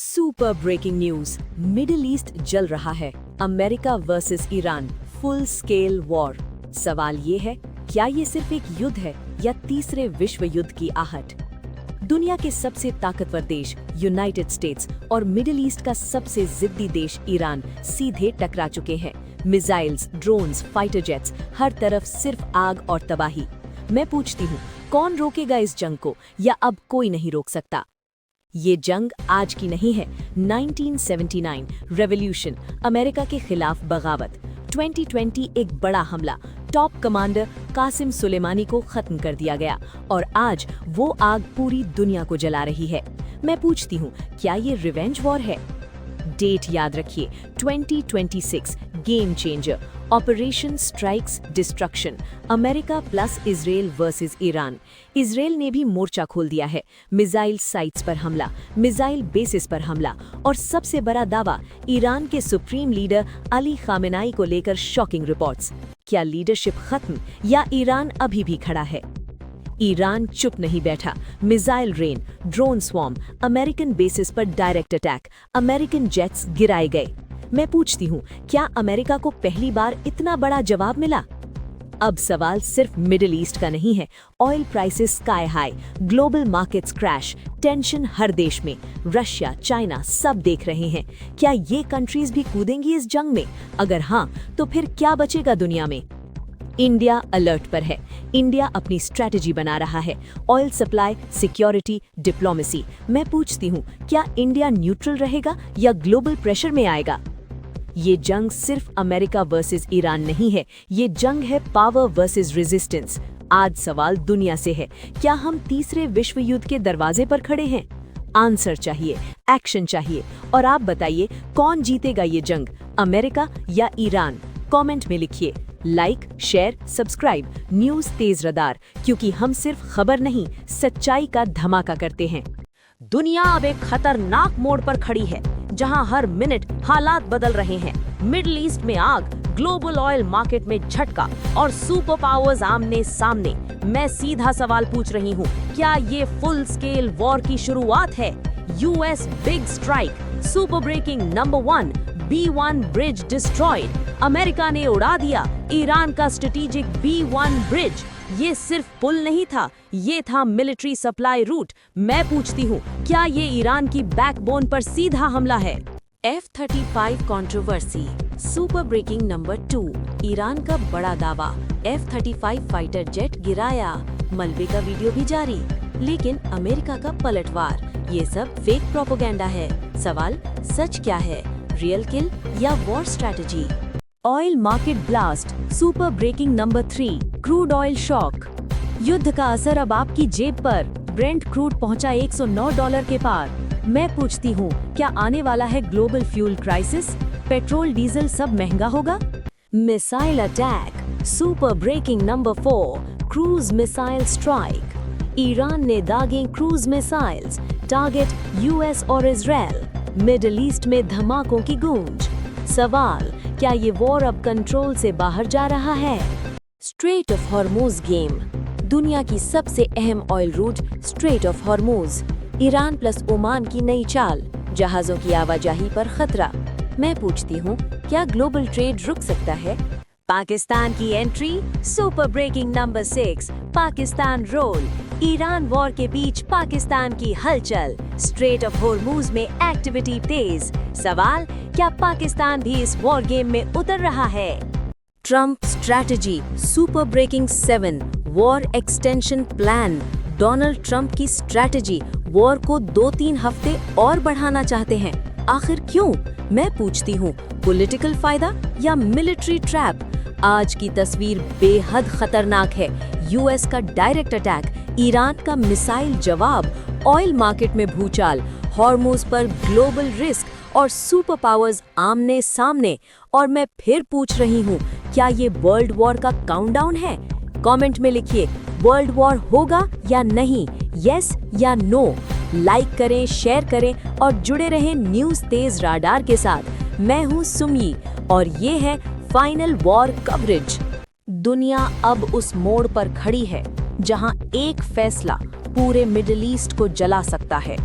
Super breaking news, middle east जल रहा है। America versus Iran, full scale war. सवाल ये है, क्या ये सिर्फ एक युद्ध है या तीसरे विश्व युद्ध की आहट? दुनिया के सबसे ताकतवर देश यूनाइटेड स्टेट्स और मिडिल ईस्ट का सबसे जिद्दी देश ईरान सीधे टकरा चुके हैं। मिसाइल्स, ड्रोन्स, फाइटर जेट्स, हर तरफ सिर्फ आग और तबाही। मैं पूछती हूँ, कौन रोकेगा इस जंग को, या अब कोई नहीं रोक सकता? ये जंग आज की नहीं है। 1979 रेवोल्यूशन, अमेरिका के खिलाफ बगावत। 2020 एक बड़ा हमला, टॉप कमांडर कासिम सुलेमानी को खत्म कर दिया गया, और आज वो आग पूरी दुनिया को जला रही है। मैं पूछती हूँ, क्या ये रिवेंज वॉर है? डेट याद रखिए, 2026, game changer, operation strikes destruction, America plus Israel versus Iran. Israel ने भी मोर्चा खोल दिया है। मिसाइल साइट्स पर हमला, मिसाइल बेसिस पर हमला, और सबसे बड़ा दावा, ईरान के सुप्रीम लीडर अली खामेनाई को लेकर शॉकिंग रिपोर्ट्स। क्या लीडरशिप खत्म या ईरान अभी भी खड़ा है? ईरान चुप नहीं बैठा। Missile rain, drone swarm, American basis पर डायरेक्ट अटैक, अमेरिकन जेट्स गिराए गए। मैं पूछती हूँ, क्या अमेरिका को पहली बार इतना बड़ा जवाब मिला? अब सवाल सिर्फ मिडिल ईस्ट का नहीं है। Oil prices sky high, global markets crash, tension हर देश में। रशिया, चाइना सब देख रहे हैं। क्या ये कंट्रीज भी कूदेंगी इस जंग में? अगर हाँ, तो फिर क्या बचेगा दुनिया में? इंडिया अलर्ट पर है। इंडिया अपनी स्ट्रैटेजी बना रहा है। Oil supply, security, diplomacy. मैं पूछती हूँ, क्या इंडिया न्यूट्रल रहेगा या ग्लोबल प्रेशर में आएगा? ये जंग सिर्फ अमेरिका वर्सेस ईरान नहीं है, ये जंग है पावर वर्सेस रेजिस्टेंस। आज सवाल दुनिया से है, क्या हम तीसरे विश्व युद्ध के दरवाजे पर खड़े हैं? आंसर चाहिए, एक्शन चाहिए। और आप बताइए, कौन जीतेगा ये जंग, अमेरिका या ईरान? कमेंट में लिखिए। लाइक, शेयर, सब्सक्राइब न्यूज़ तेज रडार, क्योंकि हम सिर्फ खबर नहीं, सच्चाई का धमाका करते हैं। दुनिया अब एक खतरनाक मोड़ पर खड़ी है, जहां हर मिनट हालात बदल रहे हैं। मिडिल ईस्ट में आग, ग्लोबल ऑयल मार्केट में झटका, और सुपर पावर्स आमने सामने। मैं सीधा सवाल पूछ रही हूं, क्या ये फुल स्केल वॉर की शुरुआत है? US big strike, super breaking number 1, B1 bridge destroyed. America ने उड़ा दिया ईरान का स्ट्रेटेजिक B1 ब्रिज। ये सिर्फ पुल नहीं था, ये था मिलिट्री सप्लाई रूट। मैं पूछती हूँ, क्या ये ईरान की बैकबोन पर सीधा हमला है? F-35 controversy, super breaking number 2, Iran का बड़ा दावा, F-35 फाइटर जेट गिराया। मलबे का वीडियो भी जारी, लेकिन अमेरिका का पलटवार। ये सब फेक प्रोपेगेंडा है। सवाल, सच क्या है, रियल किल या war strategy? Oil market blast, super breaking number 3, crude oil shock. युद्ध का असर अब आपकी जेब पर। ब्रेंट क्रूड पहुंचा $109 के पार। मैं पूछती हूँ, क्या आने वाला है global fuel crisis? Petrol diesel सब महंगा होगा? Missile attack, super breaking number 4, cruise missile strike. Iran ने दागे क्रूज मिसाइल्स, टारगेट यूएस और इजराइल। मिडिल ईस्ट में धमाकों की गूंज। सवाल, क्या ये वॉर अब कंट्रोल से बाहर जा रहा है? स्ट्रेट ऑफ हॉर्मुज गेम, दुनिया की सबसे अहम oil route strait of Hormuz. Iran plus Oman की नई चाल, जहाजों की आवाजाही पर खतरा। मैं पूछती हूँ, क्या ग्लोबल ट्रेड रुक सकता है? पाकिस्तान की entry, super breaking number 6, Pakistan role. Iran war के बीच पाकिस्तान की हलचल, स्ट्रेट ऑफ हॉर्मुज में एक्टिविटी तेज। सवाल, क्या पाकिस्तान भी इस वॉर गेम में उतर रहा है? Trump strategy, super breaking 7, war extension plan. Donald Trump की स्ट्रैटेजी, वॉर को 2-3 हफ्ते और बढ़ाना चाहते हैं। आखिर क्यों? मैं पूछती हूँ, पॉलिटिकल फायदा या मिलिट्री ट्रैप? आज की तस्वीर बेहद खतरनाक है। यूएस का डायरेक्ट अटैक, ईरान का मिसाइल जवाब, ऑयल मार्केट में भूचाल, हॉर्मुज पर ग्लोबल रिस्क, और सुपर पावर्स आमने सामने। और मैं फिर पूछ रही हूँ, क्या ये वर्ल्ड वॉर का काउंटडाउन है? कमेंट में लिखिए, वर्ल्ड वॉर होगा या नहीं, यस या नो। लाइक करें, शेयर करें और जुड़े रहें न्यूज़ तेज रडार के साथ। मैं हूँ सुमी और ये है फाइनल वॉर कवरेज। दुनिया अब उस मोड़ पर खड़ी है, जहां एक फैसला पूरे मिडिल ईस्ट को जला सकता है।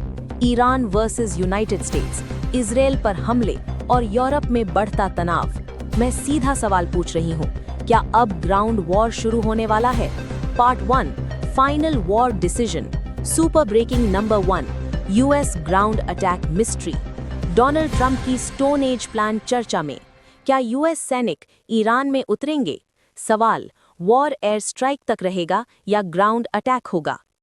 Iran versus United states, Israel पर हमले और यूरोप में बढ़ता तनाव। मैं सीधा सवाल पूछ रही हूँ, क्या अब ग्राउंड वॉर शुरू होने वाला है? Part 1, final war decision. Super breaking number 1, US ground attack mystery. Donald Trump की स्टोन एज प्लान चर्चा में। क्या यूएस सैनिक ईरान में उतरेंगे? सवाल, वॉर एयर स्ट्राइक तक रहेगा या ग्राउंड अटैक होगा?